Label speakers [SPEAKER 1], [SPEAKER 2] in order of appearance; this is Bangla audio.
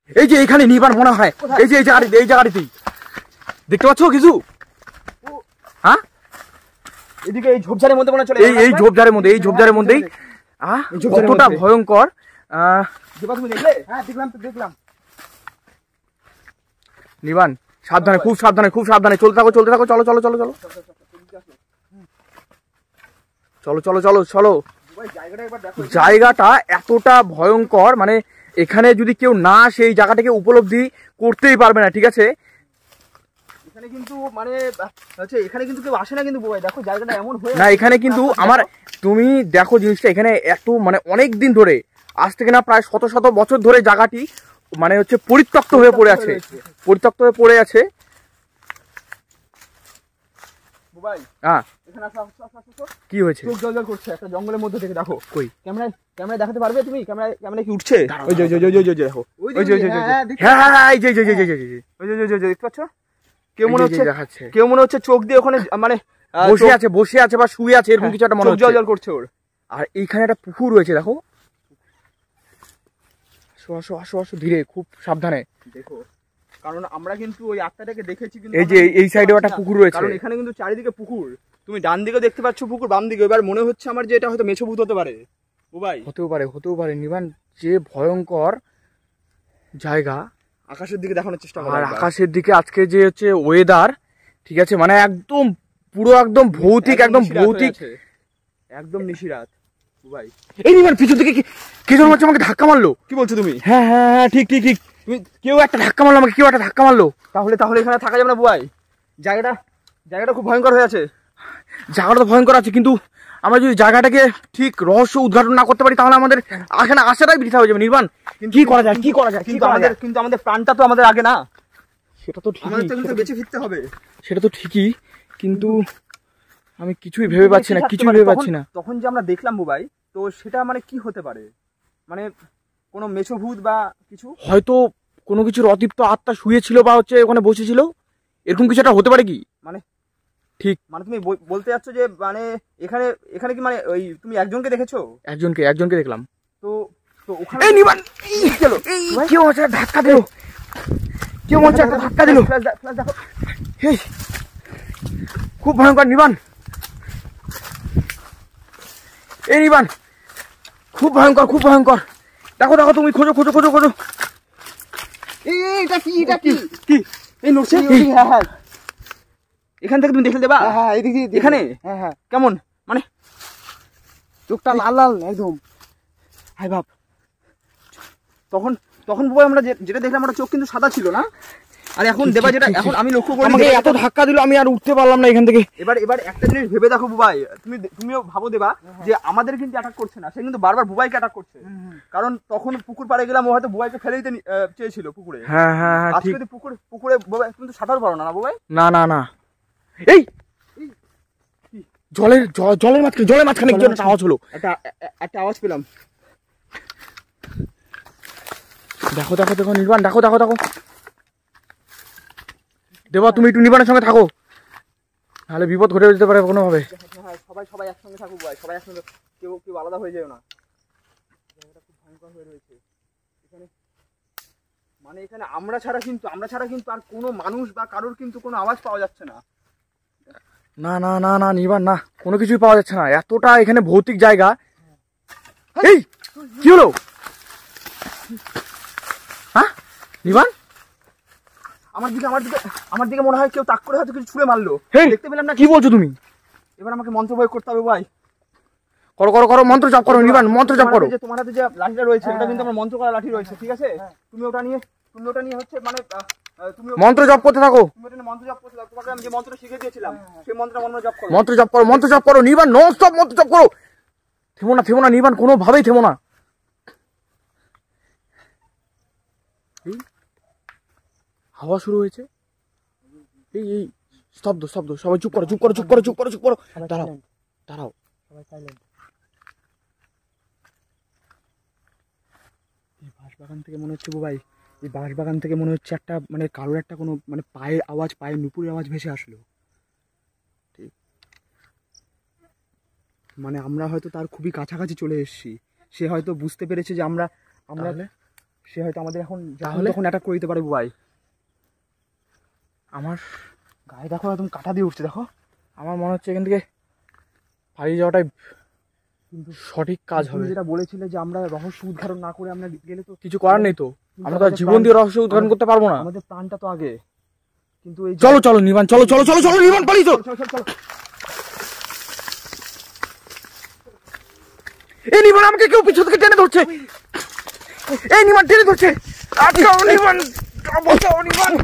[SPEAKER 1] এই যে এখানে নিবার মনে হয়, এই যে এই জায়গাটিতেই দেখতে পাচ্ছ কিছু? হ্যাঁ
[SPEAKER 2] এদিকে এই ঝোপঝাড়ের মধ্যে মনে চলে,
[SPEAKER 1] এই ঝোপঝাড়ের মধ্যেই কতটা ভয়ঙ্কর।
[SPEAKER 2] তুমি দেখলে? হ্যাঁ দেখলাম তো, দেখলাম।
[SPEAKER 1] নিবান সাবধানে, খুব সাবধানে চলতে থাকো। চলো। জায়গাটা এতটা ভয়ঙ্কর, মানে এখানে যদি কেউ না সেই জায়গাটাকে উপলব্ধি করতেই পারবে না, ঠিক আছে?
[SPEAKER 2] এখানে কিন্তু মানে এখানে কিন্তু কেউ আসে না কিন্তু ভাই, দেখো জায়গাটা এমন হয়ে
[SPEAKER 1] না। এখানে কিন্তু আমার, তুমি দেখো জিনিসটা, এখানে এত মানে অনেক দিন ধরে, আজ থেকে না প্রায় শত বছর ধরে জায়গাটি মানে হচ্ছে পরিত্যক্ত হয়ে পড়ে আছে। হ্যাঁ কি হয়েছে?
[SPEAKER 2] চোখ জল করছে একটা জঙ্গলের মধ্যে থেকে, দেখো। কই ক্যামেরায় দেখাতে পারবে তুমি? ক্যামেরা কি উঠছে?
[SPEAKER 1] ওই যে দেখো, ওই যে হ্যাঁ এই যে দেখতে পাচ্ছ?
[SPEAKER 2] কেউ মনে হচ্ছে চোখ দিয়ে ওখানে মানে
[SPEAKER 1] বসে আছে বা শুয়ে আছে, এরকম কিছু একটা মনে হচ্ছে।
[SPEAKER 2] জল করছে ওর।
[SPEAKER 1] আর এইখানে একটা পুকুর রয়েছে, দেখো। আসো ধীরে, খুব সাবধানে
[SPEAKER 2] দেখো, কারণ আমরা কিন্তু ওই আত্মাটাকে দেখেছি, কিন্তু
[SPEAKER 1] এই যে এই সাইডেও একটা পুকুর রয়েছে,
[SPEAKER 2] কারণ এখানে কিন্তু চারিদিকে পুকুর। তুমি ডান দিকে দেখতে পাচ্ছ পুকুর, বাম দিকে। এবার মনে হচ্ছে আমার যে এটা হয়তো মেছোভূত হতে পারে। ও ভাই
[SPEAKER 1] হতেও পারে নিবান, যে ভয়ঙ্কর জায়গা।
[SPEAKER 2] আকাশের দিকে দেখানোর চেষ্টা করো।
[SPEAKER 1] আর আকাশের দিকে আজকে যে হচ্ছে ওয়েদার, ঠিক আছে, মানে একদম পুরো একদম ভৌতিক, একদম
[SPEAKER 2] নিশিরাত। ও ভাই
[SPEAKER 1] এই নিবান পিছন থেকে কে যেন আমাকে ধাক্কা মারলো।
[SPEAKER 2] কি বলছো তুমি?
[SPEAKER 1] হ্যাঁ ঠিক। তুমি কেউ একটা ধাক্কা মারলো।
[SPEAKER 2] তাহলে এখানে থাকা যাবে না ভাই। জায়গাটা খুব ভয়ঙ্কর হয়ে আছে।
[SPEAKER 1] জায়গাটা তো ভয়ঙ্কর আছে, কিন্তু আমরা যদি জায়গাটাকে ঠিক রহস্য উদ্ঘাটন না করতে পারি, তাহলে আমাদের এখানে আসাটাই বৃথা হয়ে যাবে। নির্বাণ, কি করা যায়?
[SPEAKER 2] কিন্তু আমাদের প্রাণটা তো আমাদের আগে না।
[SPEAKER 1] সেটা তো ঠিক,
[SPEAKER 2] বেঁচে ফিরতে হবে।
[SPEAKER 1] সেটা তো ঠিকই, কিন্তু আমি কিছুই ভেবে পাচ্ছি না।
[SPEAKER 2] তখন যে আমরা দেখলাম বুবাই, তো সেটা মানে কি হতে পারে? মানে কোনো মেছোভূত বা কিছু,
[SPEAKER 1] হয়তো কোনো কিছুর অতৃপ্ত আত্মা শুয়েছিল বা হচ্ছে ওখানে বসেছিল, এরকম কিছু একটা হতে পারে কি? মানে ঠিক,
[SPEAKER 2] মানে তুমি বলতে যাচ্ছ যে মানে এখানে কি মানে ওই তুমি একজনকে দেখেছো?
[SPEAKER 1] একজনকে দেখলাম।
[SPEAKER 2] তো ওখানে
[SPEAKER 1] এই নিবান চলো, কেউ আছে ধাক্কা দিল, এই খুব ভয়ঙ্কর নিবান, এই নিবান খুব ভয়ঙ্কর। দেখো তুমি খোঁজো।
[SPEAKER 2] এটা কি এই নড়ছে? হ্যাঁ এখান থেকে তুমি দেখে দেবা। হ্যাঁ এখানে হ্যাঁ কেমন মানে চোখটা লাল একদম। হাই বাপ, তখন বই আমরা যেটা দেখলাম ওটা চোখ কিন্তু সাদা ছিল না। আর এখন দেবা যেটা এখন আমি লক্ষ্য করি,
[SPEAKER 1] আমাকে এত ধাক্কা দিল আমি আর উঠতে পারলাম না এখান থেকে।
[SPEAKER 2] এবার একটা জিনিস ভেবে দেখো বুবাই, তুমিও ভাবো দেবা যে আমাদের কিন্তু অ্যাটাক করছে না, সে কিন্তু বারবার বুবাইকে অ্যাটাক করছে। কারণ তখন পুকুর পাড়ে গেলাম, ও হয়তো বুবাইকে ফেলে দিতে চেয়েছিল পুকুরে।
[SPEAKER 1] হ্যাঁ
[SPEAKER 2] আজকে যদি পুকুরে বুবাই কিন্তু সাঁতার পারো না বুবাই?
[SPEAKER 1] না এই জলের মাঝখানে কি একটা আওয়াজ হলো,
[SPEAKER 2] একটা আওয়াজ পেলাম।
[SPEAKER 1] দেখো নির্বাণ, দেখো দেবা, তুমি একটু নির্বাণের সঙ্গে থাকো, নাহলে বিপদ ঘটে যেতে পারে কোনো ভাবে।
[SPEAKER 2] সবাই একসঙ্গে থাকো ভাই, সবাই একসঙ্গে, কেউ আলাদা হয়ে যাও না। জায়গাটা খুব ভয়ঙ্কর হয়ে রয়েছে এখানে, মানে এখানে আমরা ছাড়া কিন্তু আর কোনো মানুষ বা কারোর কিন্তু কোনো আওয়াজ পাওয়া যাচ্ছে না।
[SPEAKER 1] না নির্বাণ, না কোনো কিছুই পাওয়া যাচ্ছে না, এতটা এখানে ভৌতিক জায়গা। এই কি হলো? হ্যাঁ নির্বাণ,
[SPEAKER 2] আমার দিকে মনে হয় কেউ তাক করে হয়তো কিছু ছুঁড়ে মারলো, দেখতে পেলাম না।
[SPEAKER 1] কি বলছো তুমি?
[SPEAKER 2] এবার আমাকে মন্ত্র প্রয়োগ করতে হবে ভাই।
[SPEAKER 1] করো মন্ত্র জপ করো নির্বাণ, মন্ত্র জপ করো।
[SPEAKER 2] তোমার হাতে যে লাঠিটা রয়েছে এটা কিন্তু আমার মন্ত্র করা লাঠি রয়েছে, ঠিক আছে? তুমি ওটা নিয়ে হচ্ছে মানে তুমি
[SPEAKER 1] মন্ত্র জপ করতে থাকো।
[SPEAKER 2] মন্ত্র জপ করতে থাকো। তোমাকে আমি যে মন্ত্রটা শিখিয়ে দিয়েছিলাম সেই মন্ত্রটা
[SPEAKER 1] মন্ত্র জপ করো নির্বাণ, নন স্টপ মন্ত্র জপ করো। থেমো না নির্বাণ, কোনো ভাবেই থেমো না। হাওয়া শুরু হয়েছে। এই স্তব্ধ, সবাই চুপ করো। দাঁড়াও সবাই সাইলেন্ট। এই বাঁশবাগান থেকে মনে হচ্ছে ভাই, একটা মানে কারোর একটা কোনো মানে পায়ের নুপুরের আওয়াজ ভেসে আসলো। ঠিক, মানে আমরা হয়তো তার খুবই কাছাকাছি চলে এসেছি, সে হয়তো বুঝতে পেরেছে যে আমরা
[SPEAKER 2] সে হয়তো আমাদের এখন
[SPEAKER 1] তাহলে?
[SPEAKER 2] তখন অ্যাটাক করে দিতে পারে বুবাই।
[SPEAKER 1] আমার
[SPEAKER 2] গায়ে দেখো একদম কাটা দিয়ে উঠছে, দেখো।
[SPEAKER 1] আমার মনে হচ্ছে এখান থেকে পালিয়ে যাওয়াটাই
[SPEAKER 2] কিন্তু
[SPEAKER 1] সঠিক কাজ
[SPEAKER 2] তুমি
[SPEAKER 1] হবে।
[SPEAKER 2] যেটা বলেছিলে যে আমরা রহস্য উদ্ঘাটন না করে আমরা গেলে তো
[SPEAKER 1] কিছু করার নেই তো,
[SPEAKER 2] কিন্তু
[SPEAKER 1] আমরা তো আর
[SPEAKER 2] আমাদের
[SPEAKER 1] জীবন
[SPEAKER 2] প্রাণ-
[SPEAKER 1] দিয়ে রহস্য উদ্ঘাটন করতে পারবো না।
[SPEAKER 2] আমাদের প্রাণটা তো আগে। কিন্তু এই
[SPEAKER 1] চলো চলো নির্বাণ, চলো চলো চলো চলো নির্বাণ, পালিয়ে চলো।
[SPEAKER 2] চলো চলো চলো।
[SPEAKER 1] এই নির্বাণ, আমাকে কেউ পিছন থেকে টেনে ধরছে। এই নির্বাণ টেনে ধরছে, আটকাও নির্বাণ, বাঁচাও নির্বাণ।